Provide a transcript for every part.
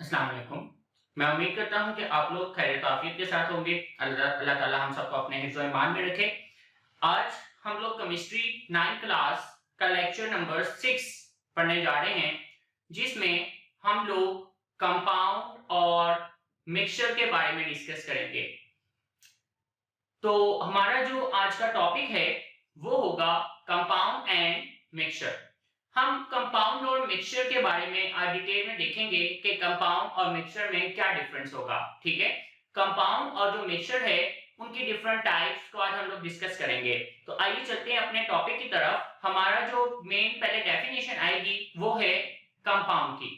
अस्सलाम वालेकुम। मैं उम्मीद करता हूँ कि आप लोग खैरियत आफियत के साथ होंगे। अल्लाह ताला हम सबको अपने हिफ्ज़ व ईमान में रखे। आज हम लोग केमिस्ट्री 9th क्लास का लेक्चर नंबर 6 पढ़ने जा रहे हैं, जिसमें हम लोग कंपाउंड और मिक्सचर के बारे में डिस्कस करेंगे। तो हमारा जो आज का टॉपिक है वो होगा कंपाउंड एंड मिक्सचर। हम कंपाउंड और मिक्सचर के बारे में आज डिटेल में देखेंगे कि कंपाउंड और मिक्सचर में क्या डिफरेंस होगा। ठीक है, कंपाउंड और जो मिक्सचर है उनकी डिफरेंट टाइप्स को आज हम लोग डिस्कस करेंगे। तो आइए चलते हैं अपने टॉपिक की तरफ। हमारा जो मेन पहले डेफिनेशन आएगी वो है कंपाउंड की।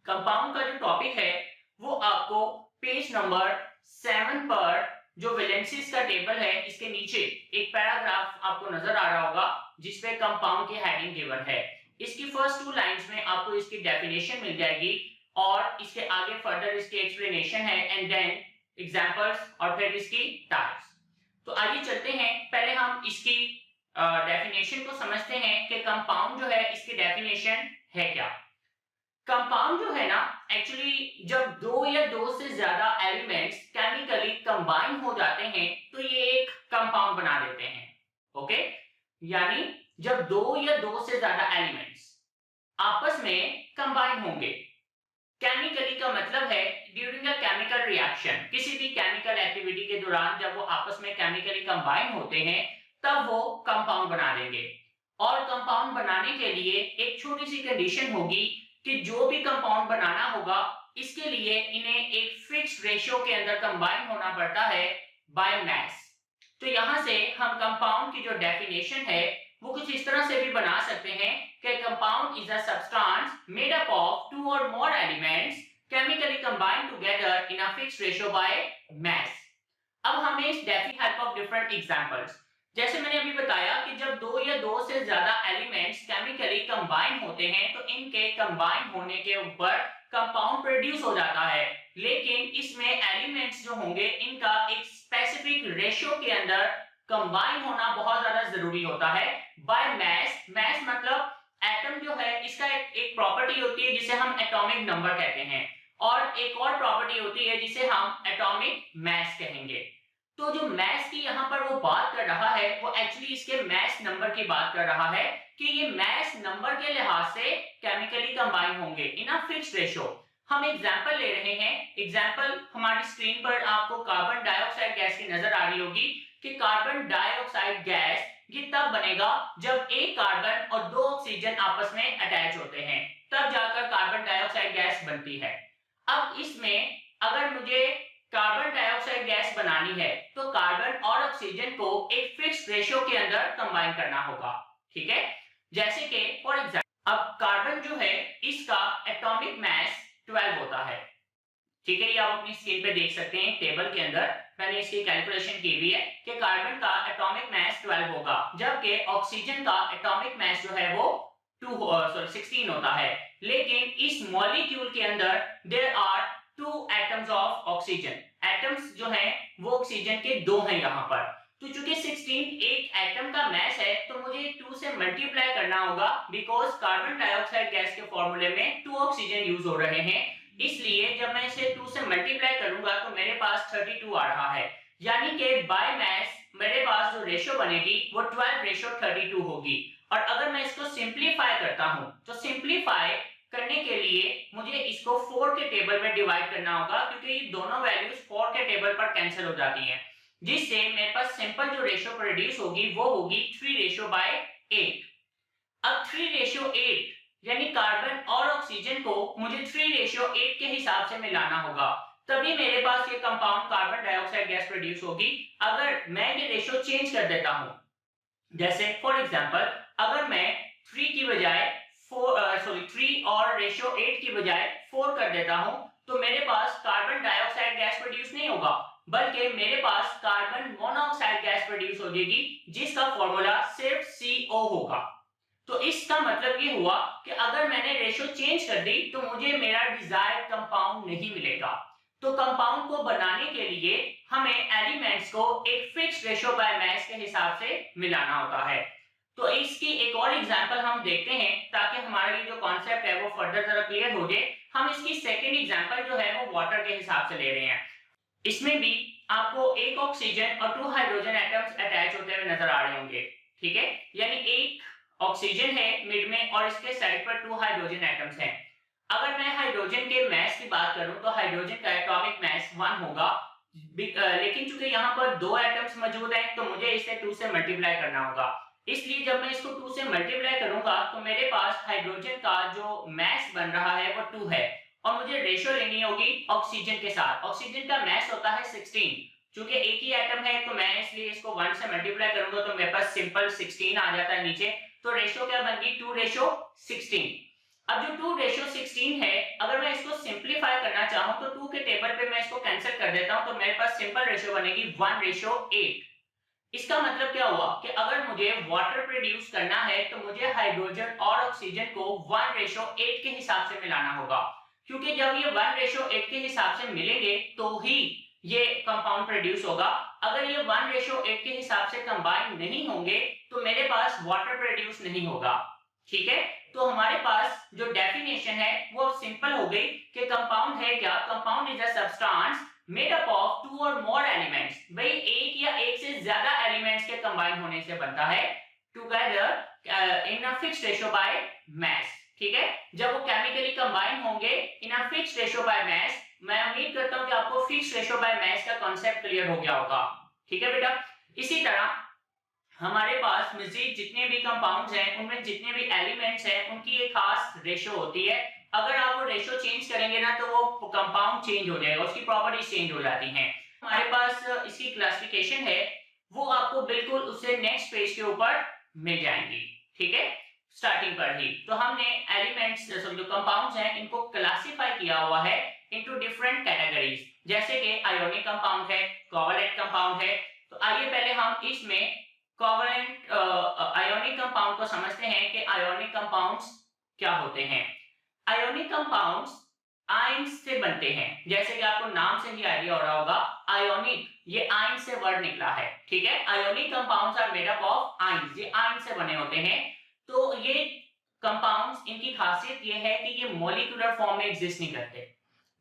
कंपाउंड का जो टॉपिक है वो आपको पेज नंबर 7 पर जो वैलेंसीज का टेबल है इसके नीचे एक पैराग्राफ आपको नजर आ रहा होगा जिसपे कंपाउंड की हेडिंग गिवन है। इसकी फर्स्ट 2 लाइंस में आपको इसकी डेफिनेशन मिल जाएगी और इसके आगे फर्दर इसकी एक्सप्लेनेशन है एंड देन एग्जांपल्स और फिर इसकी टाइप्स। तो आइए चलते हैं, पहले हम इसकी डेफिनेशन को समझते हैं कि कंपाउंड जो है इसकी डेफिनेशन है क्या। कंपाउंड जो है ना, एक्चुअली जब दो या दो से ज्यादा एलिमेंट्स केमिकली कंबाइन हो जाते हैं तो ये एक कंपाउंड बना देते हैं। ओके, यानी जब दो या दो से ज्यादा एलिमेंट्स आपस में कंबाइन होंगे, केमिकली का मतलब है ड्यूरिंग अ केमिकल रिएक्शन, किसी भी केमिकल एक्टिविटी के दौरान जब वो आपस में केमिकली कंबाइन होते हैं तब वो कंपाउंड बना देंगे। और कंपाउंड बनाने के लिए एक छोटी सी कंडीशन होगी कि जो भी कंपाउंड बनाना होगा इसके लिए इन्हें एक फिक्स्ड रेशियो के अंदर कंबाइन होना पड़ता है बाय मास। तो यहां से हम कंपाउंड की जो डेफिनेशन है वो कुछ इस तरह से भी बना सकते हैं कि compound is a substance made up of 2 और more elements chemically combined together in a fixed ratio by मास। अब हमें इस DeFi help of different examples, जैसे मैंने अभी बताया कि जब दो या दो से ज्यादा एलिमेंट्स केमिकली कंबाइन होते हैं तो इनके कंबाइन होने के ऊपर कंपाउंड प्रोड्यूस हो जाता है, लेकिन इसमें एलिमेंट्स जो होंगे इनका एक स्पेसिफिक रेशियो के अंदर कंबाइन होना बहुत ज्यादा जरूरी होता है बाय मास। मास मतलब एटम जो है इसका एक प्रॉपर्टी होती है जिसे हम एटॉमिक नंबर कहते हैं और एक और प्रॉपर्टी होती है जिसे हम एटॉमिक मास कहेंगे। तो जो मास की यहाँ पर वो बात कर रहा है वो एक्चुअली इसके मास नंबर की बात कर रहा है कि ये मास नंबर के लिहाज से केमिकली कंबाइन होंगे इन अ फिक्स्ड रेशियो। हम एग्जांपल ले रहे हैं। एग्जांपल हमारी स्क्रीन पर आपको कार्बन डाइऑक्साइड गैस की नजर आ रही होगी कि कार्बन डाइऑक्साइड गैस ये तब बनेगा जब एक कार्बन और दो ऑक्सीजन आपस में अटैच होते हैं, तब जाकर कार्बन डाइऑक्साइड गैस बनती है। अब इसमें अगर मुझे कार्बन डाइऑक्साइड गैस बनानी है तो कार्बन और ऑक्सीजन को एक फिक्स्ड रेशियो के अंदर कंबाइन करना होगा। ठीक है, जैसे कि फॉर एग्जांपल अब कार्बन जो है इसका एटॉमिक मास 12 होता है। ठीक है, ये आप अपनी स्क्रीन पे देख सकते हैं टेबल के अंदर मैंने इसकी कैलकुलेशन की हुई है कि कार्बन का एटॉमिक मास 12 होगा जबकि ऑक्सीजन का एटॉमिक मास जो है वो 16 होता है। लेकिन इस मॉलिक्यूल के अंदर there are 2 atoms of oxygen. Atoms जो हैं वो ऑक्सीजन के दो हैं यहाँ पर। तो चूंकि 16 एक एटम का मास है तो मुझे 2 से मल्टीप्लाई करना होगा बिकॉज कार्बन डाइऑक्साइड गैस के फॉर्मूले में 2 ऑक्सीजन यूज हो रहे हैं, इसलिए जब मैं इसे 2 से मल्टीप्लाई करूंगा तो मेरे पास 32 आ रहा है। यानी कि बाय मास मेरे पास जो रेशियो बनेगी वो 12:32 होगी। और अगर मैं इसको सिंपलीफाई करता हूं तो सिंपलीफाई करने के लिए मुझे इसको 4 के टेबल में डिवाइड करना होगा क्योंकि ये दोनों वैल्यूज 4 के टेबल पर कैंसिल हो जाती हैं, जिससे मेरे पास सिंपल जो रेशियो प्रोड्यूस होगी वो होगी 3:8। अब 3:8 यानी कार्बन और ऑक्सीजन को मुझे 3:8 के हिसाब से मिलाना होगा, तभी मेरे पास ये compound carbon dioxide gas produce होगी। अगर मैं ये रेशियो चेंज कर देता हूं, जैसे फॉर एग्जांपल अगर मैं 3 की बजाय 3 और रेशियो 8 की बजाय 4 कर देता हूं तो मेरे पास कार्बन डाइऑक्साइड गैस प्रोड्यूस नहीं होगा बल्कि मेरे पास कार्बन मोनोऑक्साइड गैस प्रोड्यूस हो जाएगी जिसका फॉर्मूला सिर्फ CO होगा। तो इसका मतलब ये हुआ कि अगर मैंने रेशियो चेंज कर दी तो मुझे मेरा डिजायर्ड कंपाउंड नहीं मिलेगा। तो कंपाउंड को बनाने के लिए हमें एलिमेंट्स को एक फिक्स्ड रेशियो बाय मास के हिसाब से मिलाना होता है। तो इसकी एक और एग्जांपल हम देखते हैं ताकि हमारा ये जो कॉन्सेप्ट है वो फर्दर जरा क्लियर हो जाए। हम इसकी सेकंड एग्जांपल जो है वो वाटर के हिसाब से ले रहे हैं। इसमें भी आपको एक ऑक्सीजन और 2 हाइड्रोजन एटम्स अटैच होते हुए नजर आ रहे होंगे, ठीक है। यानी एक ऑक्सीजन है मिड में और इसके साइड पर 2 हाइड्रोजन एटम्स हैं। अगर मैं हाइड्रोजन के मास की बात करूं तो हाइड्रोजन का एटॉमिक मास 1 होगा, लेकिन चूंकि यहाँ पर 2 एटम्स मौजूद हैं तो मुझे इसे 2 से मल्टीप्लाई करना होगा। इसलिए जब मैं इसको 2 से मल्टीप्लाई करूंगा तो मेरे पास हाइड्रोजन का जो मास बन रहा है वो 2 है और मुझे रेशियो लेनी होगी ऑक्सीजन के साथ। ऑक्सीजन का मास होता है 16, चूंकि एक ही एटम है तो मैं इसलिए इसको 1 से मल्टीप्लाई करूंगा तो मेरे पास सिंपल 16 आ जाता है नीचे। तो रेशियो क्या बन गई 2:16। अब जो 2:16 है, अगर मैं इसको सिंपलीफाई करना चाहूं तो 2 के टेबल पे मैं इसको कैंसिल कर देता हूं तो मेरे पास सिंपल रेशियो बनेगी 1:8। इसका मतलब क्या हुआ कि अगर मुझे वाटर प्रोड्यूस करना है तो मुझे हाइड्रोजन और ऑक्सीजन को 1:8 के हिसाब से मिलाना होगा, क्योंकि जब ये 1:8 के हिसाब से मिलेंगे तो ही ये कंपाउंड प्रोड्यूस होगा। अगर ये 1:8 के हिसाब से कंबाइन नहीं होंगे तो मेरे पास वाटर प्रोड्यूस नहीं होगा, ठीक है। तो हमारे पास जो डेफिनेशन है वो सिंपल हो गई कि कंपाउंड है क्या, compound is a substance made up of 2 और मोर एलिमेंट्स। भाई एक या एक से ज्यादा एलिमेंट्स के कंबाइन होने से बनता है together in a fixed ratio by mass, ठीक है। जब वो केमिकली कंबाइन होंगे in a fixed ratio by mass, मैं उम्मीद करता हूं कि आपको फिक्स्ड रेशियो बाय मास का कांसेप्ट क्लियर हो गया होगा, ठीक है बेटा। इसी तरह हमारे पास मजीद जितने भी कंपाउंड्स हैं उनमें जितने भी एलिमेंट्स हैं उनकी एक खास रेशियो होती है। अगर आप वो रेशियो चेंज करेंगे ना तो वो कंपाउंड चेंज हो जाएगा, उसकी प्रॉपर्टीज चेंज हो जाती हैं। हमारे पास इसकी क्लासिफिकेशन है वो आपको बिल्कुल उससे नेक्स्ट पेज के ऊपर मिल जाएंगी, ठीक है, स्टार्टिंग पर ही। तो हमने एलिमेंट्स जो कंपाउंड्स हैं इनको क्लासिफाई किया हुआ है इनटू डिफरेंट कैटेगरीज, जैसे कि आयोनिक कंपाउंड है, कोवैलेंट कंपाउंड है। तो आइए पहले हम इसमें कोवैलेंट आयोनिक कंपाउंड को समझते हैं कि आयोनिक कंपाउंड्स क्या होते हैं। आयोनिक कंपाउंड्स आयंस से बनते हैं, जैसे कि आपको नाम से ही आइडिया हो रहा होगा, आयोनिक ये आयन से वर्ड निकला है, ठीक है। Ionic compounds are made up of ions, ये आयन से बने होते हैं। तो ये कंपाउंड्स इनकी खासियत ये है कि ये मॉलिक्यूलर फॉर्म में एग्जिस्ट नहीं करते,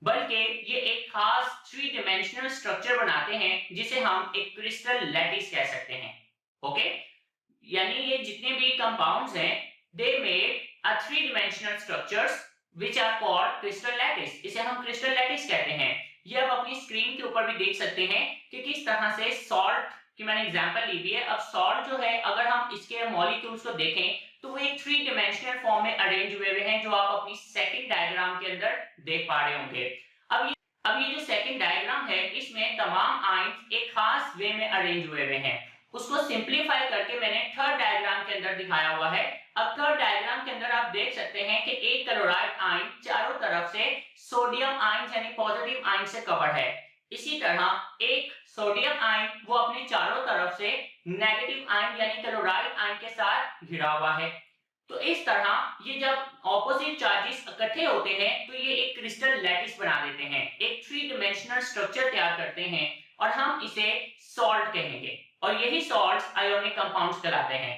बल्कि ये एक खास 3 डायमेंशनल स्ट्रक्चर बनाते हैं जिसे हम एक क्रिस्टल लैटिस कह सकते हैं, ओके। यानी ये जितने भी कंपाउंड्स हैं they made a 3 dimensional structures which are called crystal lattice, इसे हम क्रिस्टल लैटिस कहते हैं। ये आप अपनी स्क्रीन के ऊपर भी देख सकते हैं कि किस तरह से सॉल्ट की मैंने एग्जांपल ली हुई है। अब सॉल्ट जो है अगर हम इसके मॉलिक्यूल्स को देखें तो वो एक 3 डायमेंशनल फॉर्म में अरेंज हुए हुए हैं, जो आप अपनी सेकंड डायग्राम के अंदर देख पा रहे होंगे। अब ये जो सेकंड डायग्राम है इसमें तमाम आयंस एक खास वे में अरेंज हुए हुए हैं। उसको सिंपलीफाई करके मैंने थर्ड डायग्राम के अंदर दिखाया हुआ है। अब थर्ड डायग्राम के अंदर आप देख सकते हैं कि एक क्लोराइड आयन चारों तरफ से सोडियम आयन यानी पॉजिटिव आयन से कवर्ड है। इसी तरह एक सोडियम आयन वो अपने चारों तरफ से नेगेटिव आयन यानी क्लोराइड आयन के साथ घिरा हुआ है। तो इस तरह ये जब ऑपोजिट चार्जेस इकट्ठे होते हैं तो ये एक क्रिस्टल लैटिस बना देते हैं, एक 3 डायमेंशनल स्ट्रक्चर तैयार करते हैं और हम इसे सॉल्ट कहेंगे और यही सॉल्ट्स आयोनिक कंपाउंड्स कहलाते हैं।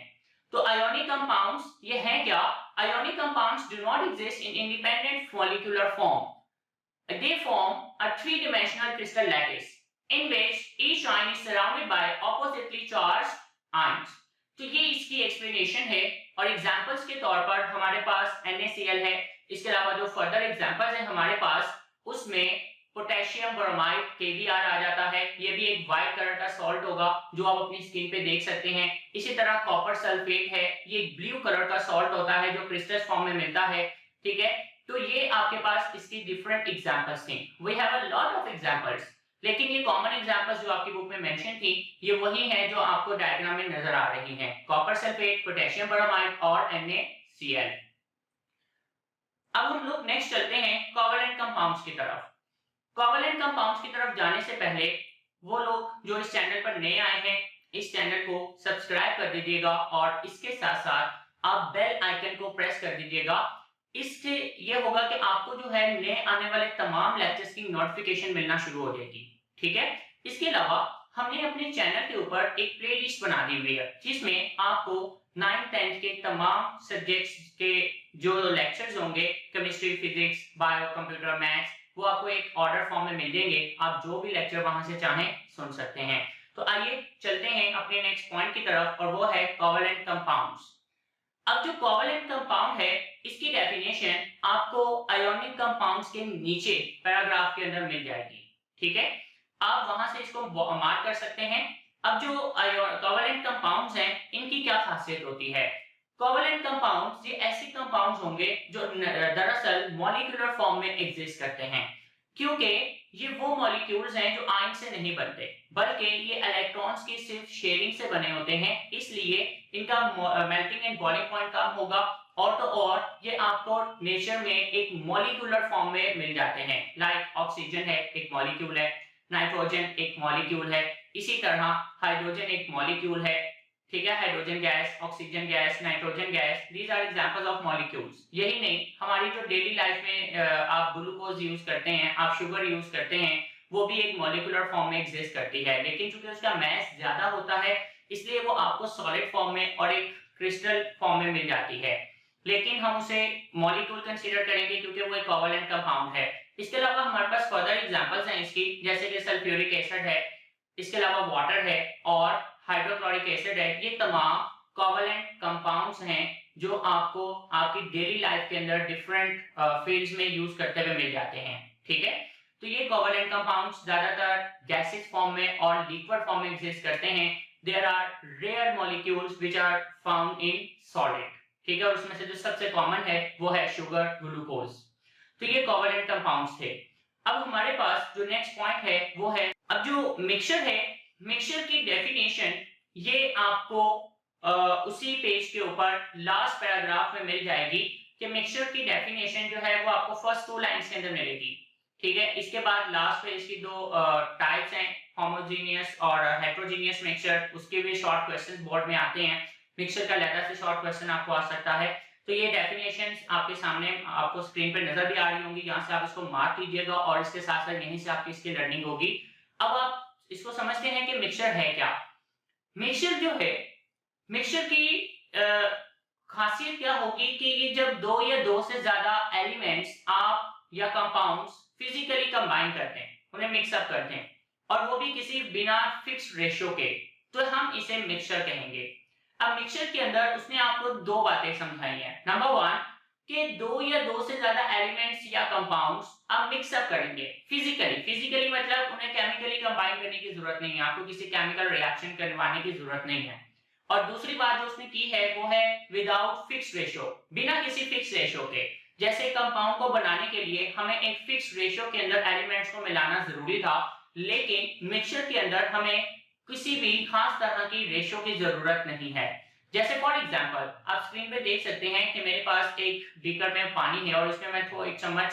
तो आयोनिक कंपाउंड्स ये हैं क्या? Ionic compounds do not exist in independent molecular form, they form a 3-dimensional crystal lattice in which each ion is surrounded by oppositely charged ions। तो ये इसकी एक्सप्लेनेशन है और एग्जांपल्स के तौर पर हमारे पास NaCl है। इसके अलावा जो फर्दर एग्जांपल्स हैं हमारे पास उसमें पोटेशियम ब्रोमाइड KBr आ जाता है, ये भी एक व्हाइट कलर का सॉल्ट होगा जो आप अपनी स्किन पे देख सकते हैं। इसी तरह कॉपर सल्फेट है, ये एक ब्लू कलर का सॉल्ट होता है जो क्रिस्टल फॉर्म में मिलता है, ठीक है। तो ये आपके पास इसकी डिफरेंट एग्जांपल्स थी। We have a lot of examples, लेकिन ये कॉमन एग्जांपल्स जो आपकी बुक में मेंशन थी ये वही है जो आपको डायग्राम में नजर आ रही हैं, कॉपर सल्फेट, पोटेशियम ब्रोमाइड और NaCl। अब हम लोग नेक्स्ट चलते हैं कोवैलेंट कंपाउंड्स की तरफ। कोवैलेंट कंपाउंड्स की तरफ जाने से पहले वो लोग जो इस चैनल पर नए आए हैं इस चैनल को सब्सक्राइब कर दीजिएगा और इसके साथ साथ आप बेल आइकन को प्रेस कर दीजिएगा। इससे ये होगा कि आपको जो है नए आने वाले तमाम लेक्चर्स की नोटिफिकेशन मिलना शुरू हो जाएगी, ठीक है। इसके अलावा हमने अपने चैनल के ऊपर एक प्लेलिस्ट बना दी हुई है जिसमें आपको 9th 10th के तमाम सब्जेक्ट्स के जो लेक्चर्स होंगे chemistry, physics, bio, computer, maths, वो आपको एक ऑर्डर फॉर्म में मिल जाएंगे। आप जो भी लेक्चर वहां से चाहें सुन सकते हैं। तो आइए चलते हैं अपने नेक्स्ट पॉइंट की तरफ, और वो है कोवैलेंट कंपाउंड्स। अब जो कोवैलेंट कंपाउंड है, इसकी डेफिनेशन आपको आयोनिक कंपाउंड्स के नीचे पैराग्राफ के अंदर मिल जाएगी। ठीक है, आप वहां से इसको मार्क कर सकते हैं। अब जो कोवैलेंट कंपाउंड्स हैं, इनकी क्या खासियत होती है? कोवैलेंट कंपाउंड्स ये ऐसे कंपाउंड्स होंगे जो दरअसल मॉलिक्यूलर फॉर्म में एग्जिस्ट करते हैं, क्योंकि ये वो मॉलिक्यूल्स हैं जो आयन से नहीं बनते, बल्कि ये इलेक्ट्रॉन्स की सिर्फ शेयरिंग से बने होते हैं। इसलिए इनका मेल्टिंग एंड बॉइलिंग पॉइंट कम होगा, और तो और ये आपको नेचर में एक मॉलिक्यूलर फॉर्म में मिल जाते हैं। लाइक ऑक्सीजन है, एक मॉलिक्यूल है, नाइट्रोजन एक मॉलिक्यूल है, इसी तरह हाइड्रोजन एक मॉलिक्यूल है। ठीक है, hydrogen gas, oxygen gas, nitrogen gas, these are examples of molecules. यही नहीं, हमारी जो डेली लाइफ में आप ग्लूकोज यूज करते हैं, आप शुगर यूज करते हैं, वो भी एक मॉलिक्यूलर फॉर्म में एग्जिस्ट करती है, लेकिन चूंकि उसका मास ज्यादा होता है, इसलिए वो आपको सॉलिड फॉर्म में और एक क्रिस्टल फॉर्म में मिल जाती है। लेकिन हम उसे मॉलिक्यूल कंसीडर करेंगे क्योंकि वो एक कोवैलेंट कंपाउंड है। इसके अलावा हमारे पास फर्दर एग्जांपल्स हैं इसकी, जैसे कि सल्फ्यूरिक एसिड है, इसके अलावा वाटर है और हाइड्रोक्लोरिक एसिड है। ये तमाम कोवैलेंट कंपाउंड्स हैं जो आपको आपकी डेली लाइफ के अंदर डिफरेंट फील्ड्स में यूज करते हुए मिल जाते हैं। ठीक है, तो ये कोवैलेंट कंपाउंड्स ज्यादातर गैसेस फॉर्म में और लिक्विड फॉर्म में एग्जिस्ट करते हैं। There are rare molecules which are found in solid. ठीक है, और उसमें से जो सबसे कॉमन है वो है शुगर, ग्लूकोज। तो ये कोवैलेंट कंपाउंड्स थे। अब हमारे पास जो नेक्स्ट पॉइंट है वो है, अब जो मिक्सचर है, मिक्सचर की डेफिनेशन ये आपको उसी पेज के ऊपर लास्ट पैराग्राफ में मिल जाएगी कि मिक्सचर की डेफिनेशन जो है वो आपको फर्स्ट 2 लाइंस के अंदर मिलेगी। ठीक है, इसके बाद लास्ट पे इसकी दो टाइप्स हैं, होमोजेनियस और हेटेरोजेनियस मिक्सचर, उसके भी शॉर्ट क्वेश्चंस बोर्ड में आते हैं। मिक्सचर का अलग से शॉर्ट क्वेश्चन आपको आ सकता है। तो ये डेफिनेशंस आपके सामने आपको स्क्रीन पे नजर भी आ रही होंगी, यहाँ से आप इसको मार्क कीजिएगा और इसके साथ साथ यहीं से आपकी इसकी लर्निंग होगी। अब आप इसको समझते हैं कि मिक्सचर है क्या। मिक्सचर जो है, मिक्सचर की खासियत क्या होगी कि ये जब दो या दो से ज्यादा एलिमेंट्स आप या कंपाउंड्स फिजिकली कंबाइन करते हैं, उन्हें मिक्सअप करते हैं, और वो भी किसी बिना फिक्स्ड रेशियो के, तो हम इसे मिक्सचर कहेंगे। अब मिक्सचर के अंदर उसने आपको दो बातें समझाई हैं। नंबर 1 कि दो या दो से ज्यादा एलिमेंट्स या कंपाउंड्स आप मिक्सअप करेंगे फिजिकली। फिजिकली मतलब उन्हें केमिकली कंबाइन करने की जरूरत नहीं है, आपको किसी केमिकल रिएक्शन करवाने की जरूरत नहीं है। और दूसरी बात जो उसने की है वो है विदाउट फिक्स्ड रेशियो, बिना किसी फिक्स रेशियो के। जैसे कंपाउंड को बनाने के लिए हमें एक फिक्स्ड रेशियो के अंदर एलिमेंट्स को मिलाना जरूरी था, लेकिन मिक्सचर के अंदर हमें किसी भी खास तरह की रेशियो की जरूरत नहीं है। जैसे फॉर एग्जांपल आप स्क्रीन पे देख सकते हैं कि मेरे पास एक बीकर में पानी है और इसमें मैं थोड़ा 1 चम्मच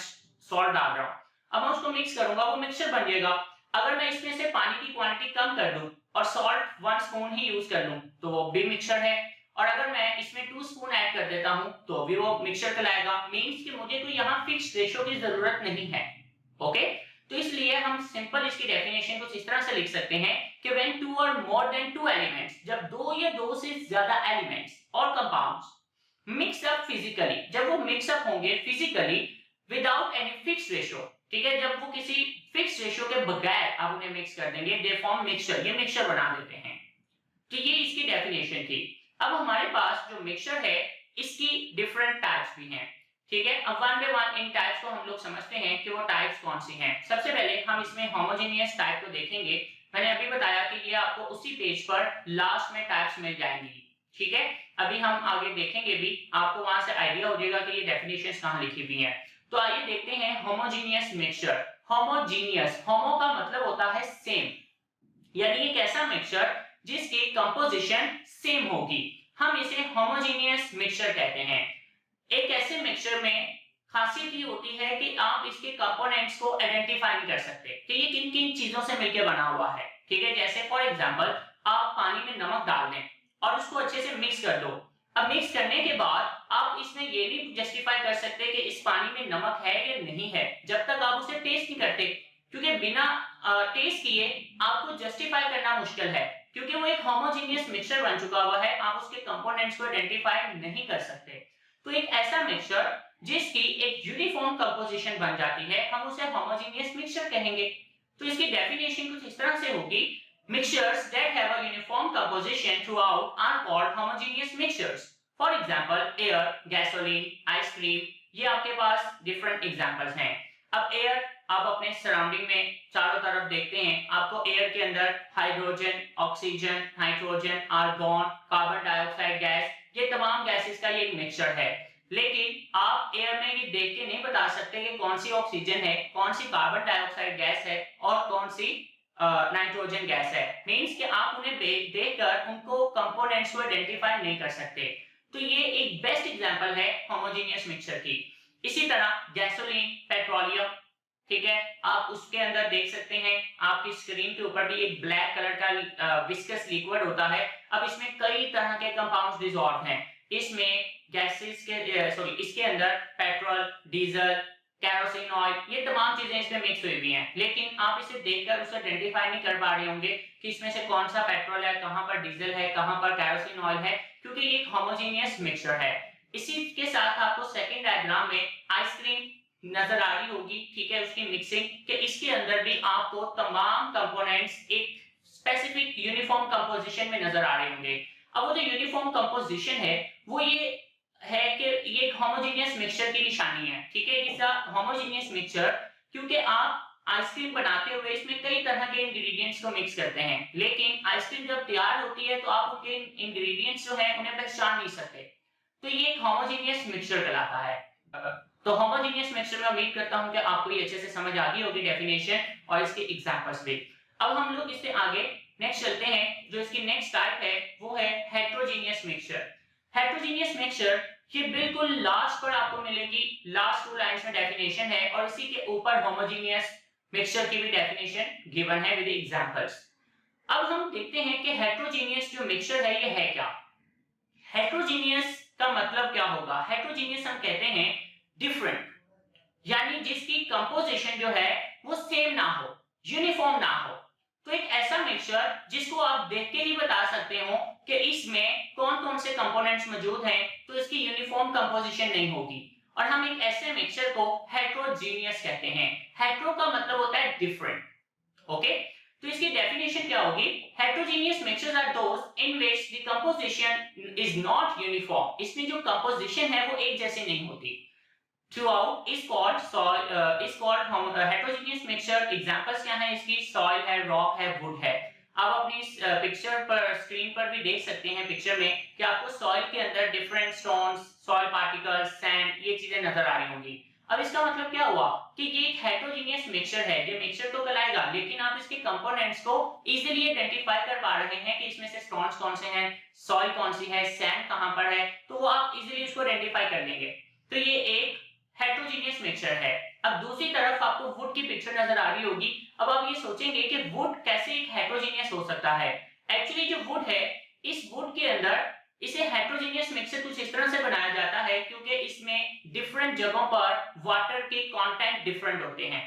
सॉल्ट डाल रहा हूं। अब मैं उसको मिक्स करूंगा, वो मिक्सचर बन जाएगा। अगर मैं इसमें से पानी की क्वांटिटी कम कर दूं और सॉल्ट 1 स्पून ही यूज कर लूं तो वो भी मिक्सचर है, और अगर मैं इसमें 2 स्पून ऐड कर देता हूं तो भी वो मिक्सचर कहलाएगा। मींस कि मुझे कोई यहां फिक्स्ड रेशियो की जरूरत नहीं है। ओके, तो इसलिए हम सिंपल इसकी डेफिनेशन कुछ इस तरह से लिख सकते हैं कि when 2 or more than 2 elements, जब दो या दो से ज्यादा एलिमेंट्स और कंपाउंड्स मिक्स अप फिजिकली, जब वो मिक्स अप होंगे physically without any fixed ratio. ठीक है, जब वो किसी फिक्स्ड रेशियो के बगैर आप उन्हें मिक्स कर देंगे, दे फॉर्म मिक्सचर, ये मिक्सचर बना देते हैं। तो ये इसकी डेफिनेशन थी। अब हमारे पास जो मिक्सचर है इसकी डिफरेंट टाइप्स भी हैं। ठीक है, अब one by one in types को हम लोग समझते हैं कि वो टाइप्स कौन सी हैं। सबसे पहले हम इसमें होमोजेनियस टाइप को देखेंगे। मैंने अभी बताया कि ये आपको उसी पेज पर लास्ट में टाइप्स मिल जाएंगी। ठीक है, अभी हम आगे देखेंगे भी, आपको वहां से आइडिया हो जाएगा कि ये डेफिनेशंस कहां लिखी हुई हैं। तो आइए देखते हैं होमोजेनियस मिक्सचर। होमोजेनियस, होमो का मतलब होता है सेम, यानी एक ऐसा मिक्सचर जिसकी कंपोजिशन सेम होगी, हम इसे होमोजेनियस मिक्सचर कहते हैं। एक ऐसे मिक्सचर में खासियत ये होती है कि आप इसके कंपोनेंट्स को आइडेंटिफाई नहीं कर सकते कि ये किन किन चीजों से मिलकर बना हुआ है। ठीक है, जैसे फॉर एग्जांपल आप पानी में नमक डाल दें और उसको अच्छे से मिक्स कर दो। अब मिक्स करने के बाद आप इसमें ये नहीं जस्टिफाई कर सकते कि इस पानी में नमक है या नहीं है, जब तक आप उसे टेस्ट नहीं करते, क्योंकि बिना टेस्ट किए आपको जस्टिफाई करना मुश्किल है, क्योंकि वो एक होमोजेनियस मिक्सचर बन चुका हुआ है, आप उसके कंपोनेंट्स को आइडेंटिफाई नहीं कर सकते। तो एक ऐसा मिक्सचर जिसकी एक यूनिफॉर्म कंपोजिशन बन जाती है, हम उसे होमोजेनियस मिक्सचर कहेंगे। तो इसकी डेफिनेशन कुछ इस तरह से होगी, mixtures that have a uniform composition throughout are called homogeneous mixtures. For example, air, gasoline, ice cream, ये आपके पास डिफरेंट एग्जांपल्स हैं। अब एयर आप अपने सराउंडिंग में चारों तरफ देखते हैं, आपको एयर के अंदर hydrogen, oxygen, nitrogen, argon, carbon dioxide gas, ये तमाम गैसेस का ये एक मिक्सचर है। लेकिन आप एयर में ये देख के नहीं बता सकते कि कौन सी ऑक्सीजन है, कौन सी कार्बन डाइऑक्साइड गैस है और कौन सी नाइट्रोजन गैस है। मींस कि आप उन्हें देखकर उनको कंपोनेंट्स को आइडेंटिफाई नहीं कर सकते। तो ये एक बेस्ट एग्जांपल है होमोजेनियस मिक्सचर की। इसी तरह गैसोलीन, पेट्रोलियम, ठीक है, आप उसके अंदर देख सकते हैं, आपकी स्क्रीन के ऊपर भी एक ब्लैक कलर का विस्कस लिक्विड होता है। अब इसमें कई तरह के कंपाउंड्स डिसॉल्व हैं। इसमें गैसेस के इसके अंदर पेट्रोल, डीजल, केरोसिन ऑयल, ये तमाम चीजें इसमें मिक्स हुई हुई हैं। लेकिन आप इसे देखकर उसे आइडेंटिफाई नहीं कर पा रहे होंगे कि इसमें से कौन सा पेट्रोल है, कहां पर डीजल है, कहां पर केरोसिन ऑयल है, क्योंकि ये एक होमोजेनियस मिक्सचर है। इसी के साथ आपको सेकंड डायग्राम में आइसक्रीम नजर आ रही होगी, ठीक है, उसकी मिक्सिंग कि इसके अंदर भी आपको तमाम कंपोनेंट्स एक स्पेसिफिक यूनिफॉर्म कंपोजिशन में नजर आ रहे होंगे। अब वो जो यूनिफॉर्म कंपोजिशन है वो ये है कि ये एक होमोजेनियस मिक्सचर की निशानी है, ठीक है। इट्स अ होमोजेनियस मिक्सचर क्योंकि आप आइसक्रीम बनाते हुए इसमें कई तरह के इंग्रेडिएंट्स को मिक्स करते हैं, लेकिन आइसक्रीम जब तैयार होती है तो आप उनके इंग्रेडिएंट्स जो हैं उन्हें पहचान नहीं सकते। तो ये एक होमोजेनियस मिक्सचर कहलाता है। तो होमोजेनियस मिक्सचर में उम्मीद करता हूं कि आपको ये अच्छे से समझ आ गई होगी डेफिनेशन और इसके एग्जांपल्स भी। अब हम लोग इससे आगे नेक्स्ट चलते हैं। जो इसकी नेक्स्ट टाइप है वो है हेटेरोजेनियस मिक्सचर। हेटेरोजेनियस मिक्सचर ये बिल्कुल लास्ट पर आपको मिलेगी, लास्ट 2 लाइंस में डेफिनेशन है और इसी के ऊपर होमोजेनियस मिक्सचर की भी डेफिनेशन गिवन है विद एग्जांपल्स। अब हम देखते हैं कि हेटेरोजेनियस जो मिक्सचर है ये है क्या। हेटेरोजेनियस का मतलब क्या होगा? हेटेरोजेनियस हम कहते हैं डिफरेंट, यानी जिसकी कंपोजिशन जो है वो सेम ना हो, यूनिफॉर्म ना हो। तो एक ऐसा मिक्सचर जिसको आप देख के ही बता सकते हो कि इसमें कौन-कौन से कंपोनेंट्स मौजूद हैं, तो इसकी यूनिफॉर्म कंपोजिशन नहीं होगी और हम एक ऐसे मिक्सचर को हेटेरोजेनियस कहते हैं। हेटेरो का मतलब होता है डिफरेंट, ओके। तो इसकी डेफिनेशन क्या होगी? Heterogeneous mixtures are those in which the composition is not uniform. इसमें जो कंपोजिशन है वो एक जैसी नहीं होती। Throughout is called heterogeneous mixture। Examples क्या हैं इसकी? सॉइल है, रॉक है, वुड है। आप अपनी पिक्चर पर, स्क्रीन पर भी देख सकते हैं पिक्चर में कि आपको सॉइल के अंदर different stones, soil particles, sand, ये चीजें नजर आ रही होंगी। अब इसका मतलब क्या हुआ कि ये एक हेटेरोजेनियस मिक्सचर है। ये मिक्सचर तो कहलाएगा, लेकिन आप इसके कंपोनेंट्स को इजीली आइडेंटिफाई कर पा रहे हैं कि इसमें से स्टोन्स कौन से हैं, सॉइल कौन सी है, सैंड कहां पर है, तो वो आप इजीली इसको आइडेंटिफाई कर लेंगे। तो ये एक हेटेरोजेनियस मिक्सचर है। अब दूसरी तरफ आपको वुड की पिक्चर नजर आ रही होगी। अब आप ये सोचेंगे कि वुड कैसे एक हेटेरोजेनियस हो सकता है। एक्चुअली जो वुड है, इस वुड के अंदर इसे हेटेरोजेनियस मिक्सचर कुछ इस तरह से बनाया जाता है क्योंकि इसमें डिफरेंट जगहों पर वाटर के कंटेंट डिफरेंट होते हैं।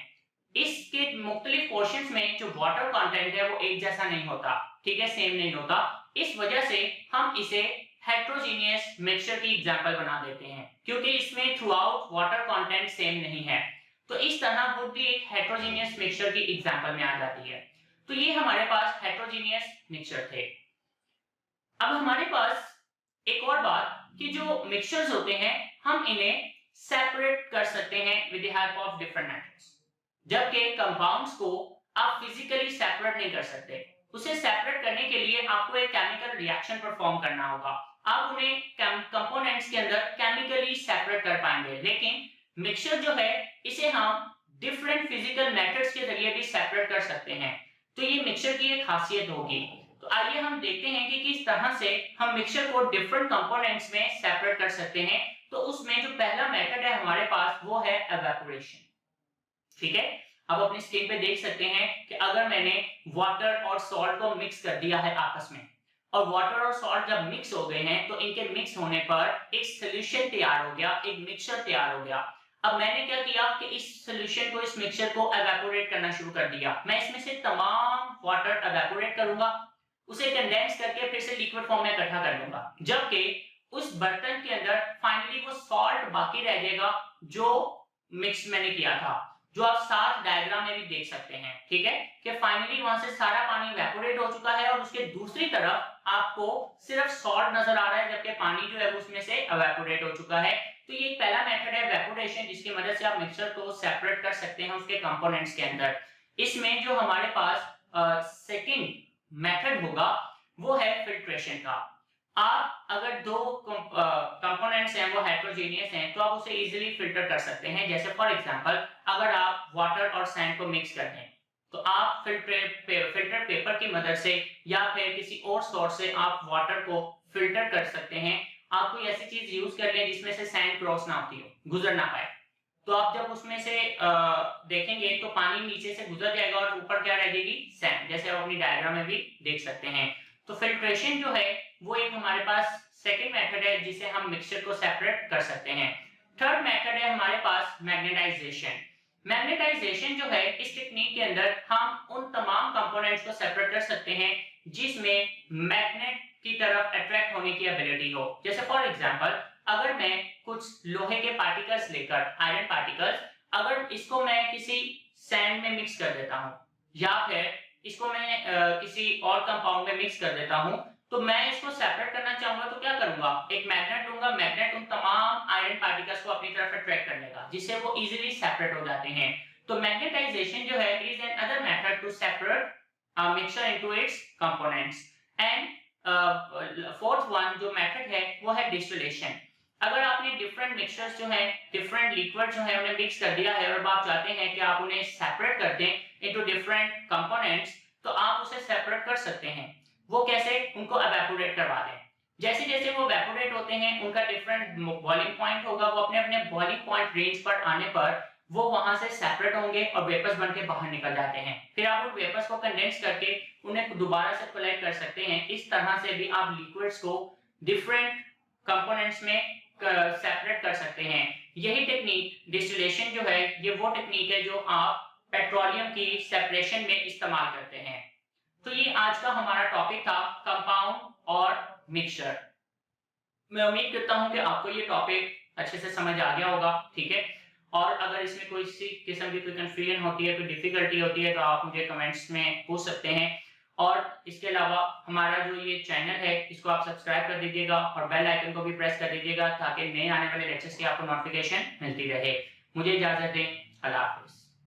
इसके मुख्तलिफ पोर्शंस में जो वाटर कंटेंट है वो एक जैसा नहीं होता, ठीक है, सेम नहीं होता। इस वजह से हम इसे हेटेरोजेनियस मिक्सचर की एग्जांपल बना देते हैं क्योंकि इसमें through out water content same नहीं है। तो इस तरह वुड भी एक हेटेरोजेनियस मिक्सचर की एग्जांपल में आ जाती है। तो ये हमारे पास हेटेरोजेनियस मिक्सचर थे। अब हमारे पास एक और बात कि जो मिक्सचर्स होते हैं हम इन्हें सेपरेट कर सकते हैं with the help of different methods, जबकि कंपाउंड्स को आप फिजिकली सेपरेट नहीं कर सकते। उसे सेपरेट करने के लिए आपको एक केमिकल रिएक्शन परफॉर्म करना होगा। आप उन्हें कंपोनेंट्स के अंदर केमिकली सेपरेट कर पाएंगे, लेकिन मिक्सचर जो है इसे हम डिफरेंट फिजिकल मेथड्स के जरिए भी सेपरेट कर सकते हैं। तो ये मिक्सचर की एक खासियत होगी। तो आइए हम देखते हैं कि किस तरह से हम मिक्सचर को डिफरेंट कंपोनेंट्स में सेपरेट कर सकते हैं। तो उसमें जो पहला मेथड है हमारे पास वो है एवेपोरेशन, ठीक है। अब अपनी स्क्रीन पे देख सकते हैं कि अगर मैंने वाटर और सॉल्ट को मिक्स कर दिया है आपस में, और वाटर और सॉल्ट जब मिक्स हो गए हैं तो इनके मिक्स होने पर एक सॉल्यूशन तैयार हो गया, एक मिक्सचर तैयार हो गया। अब मैंने क्या किया कि इस सॉल्यूशन को, इस मिक्सचर को एवेपोरेट करना शुरू कर दिया। मैं इसमें से तमाम वाटर एवेपोरेट करूंगा, उसे कंडेंस करके फिर से लिक्विड फॉर्म में इकट्ठा कर लूंगा, जबकि उस बर्तन के अंदर फाइनली वो सॉल्ट बाकी रह जाएगा जो मिक्स मैंने किया था, जो आप साथ डायग्राम में भी देख सकते हैं। ठीक है कि फाइनली वहां से सारा पानी इवेपोरेट हो चुका है और उसके दूसरी तरफ आपको सिर्फ सॉल्ट नजर आ रहा है, जबकि पानी जो है उसमें से इवेपोरेट हो चुका है। तो ये पहला मेथड है इवेपोरेशन, जिसकी मदद से आप मिक्सचर को सेपरेट कर सकते हैं उसके कंपोनेंट्स के अंदर। इसमें जो हमारे पास सेकंड मेथड होगा वो है फिल्ट्रेशन का। आप अगर दो कंपोनेंट्स हैं वो हेटेरोजेनियस हैं तो आप उसे इजीली फिल्टर कर सकते हैं। जैसे फॉर एग्जांपल अगर आप वाटर और सैंड को मिक्स कर दें तो आप फिल्टर पेपर की मदद से या फिर किसी और सोर्स से आप वाटर को फिल्टर कर सकते हैं। आप कोई ऐसी चीज यूज कर लें जिसमें से सैंड क्रॉस ना होती हो, गुजर ना पाए, तो आप जब उसमें से देखेंगे तो पानी नीचे से गुजर जाएगा और ऊपर क्या रह जाएगी, सैंड, जैसे आप अपनी डायग्राम में भी देख सकते हैं। तो फिल्ट्रेशन जो है वो एक हमारे पास सेकंड मेथड है जिसे हम मिक्सचर को सेपरेट कर सकते हैं। थर्ड मेथड है हमारे पास मैग्नेटाइजेशन। मैग्नेटाइजेशन जो है इस टेक्निक के अंदर हम उन तमाम कंपोनेंट्स को सेपरेट कर सकते हैं जिसमें मैग्नेट की तरफ अट्रैक्ट होने की एबिलिटी हो। जैसे फॉर एग्जांपल अगर मैं कुछ लोहे के पार्टिकल्स लेकर, आयरन पार्टिकल्स, अगर इसको मैं किसी सैंड में मिक्स कर देता हूं या फिर इसको मैं किसी और कंपाउंड में मिक्स कर देता हूं, तो मैं इसको सेपरेट करना चाहूंगा तो क्या करूंगा, एक मैग्नेट लूंगा, मैग्नेट उन तमाम आयरन पार्टिकल्स को अपनी तरफ अट्रैक्ट कर लेगा जिससे वो इजीली सेपरेट हो जाते हैं। तो मैग्नेटाइजेशन जो है is another method to separate mixture into its components. And fourth one जो मेथड है वो है डिस्टिलेशन। अगर आपने डिफरेंट मिक्सचर्स जो हैं, डिफरेंट लिक्विड जो है उन्हें मिक्स कर दिया है और आप चाहते हैं कि आप उन्हें सेपरेट कर दें इनटू डिफरेंट कंपोनेंट्स, तो आप उसे सेपरेट कर सकते हैं। वो कैसे, उनको एवेपोरेट करवा दें। जैसे जैसे वो एवेपोरेट होते हैं उनका डिफरेंट बॉइलिंग पॉइंट होगा, वो अपने अपने बॉइलिंग पॉइंट रेंज पर आने पर वो वहां से सेपरेट होंगे और वेपर्स बन के बाहर निकल जाते हैं। फिर आप उन वेपर्स को कंडेंस करके उन्हें दोबारा से कलेक्ट कर सकते हैं। इस तरह से भी आप लिक्विड्स को डिफरेंट कंपोनेंट्स में सेपरेट कर सकते हैं। यही टेक्निक डिस्टिलेशन जो है ये वो टेक्निक है जो आप पेट्रोलियम की सेपरेशन में इस्तेमाल करते हैं। तो ये आज का हमारा टॉपिक था, कंपाउंड और मिक्सचर। मैं उम्मीद करता हूं कि आपको ये टॉपिक अच्छे से समझ आ गया होगा। ठीक है, और अगर इसमें कोई सी किस्म की कोई कंफ्यूजन होती है, कोई डिफिकल्टी होती है तो आप मुझे कमेंट्स में पूछ सकते हैं। और इसके अलावा हमारा जो ये चैनल है इसको आप सब्सक्राइब कर दीजिएगा और बेल आइकन को भी प्रेस कर दीजिएगा ताकि नए आने वाले लेक्चर्स की आपको नोटिफिकेशन मिलती रहे। मुझे इजाजत दें, अल्लाह हाफिज।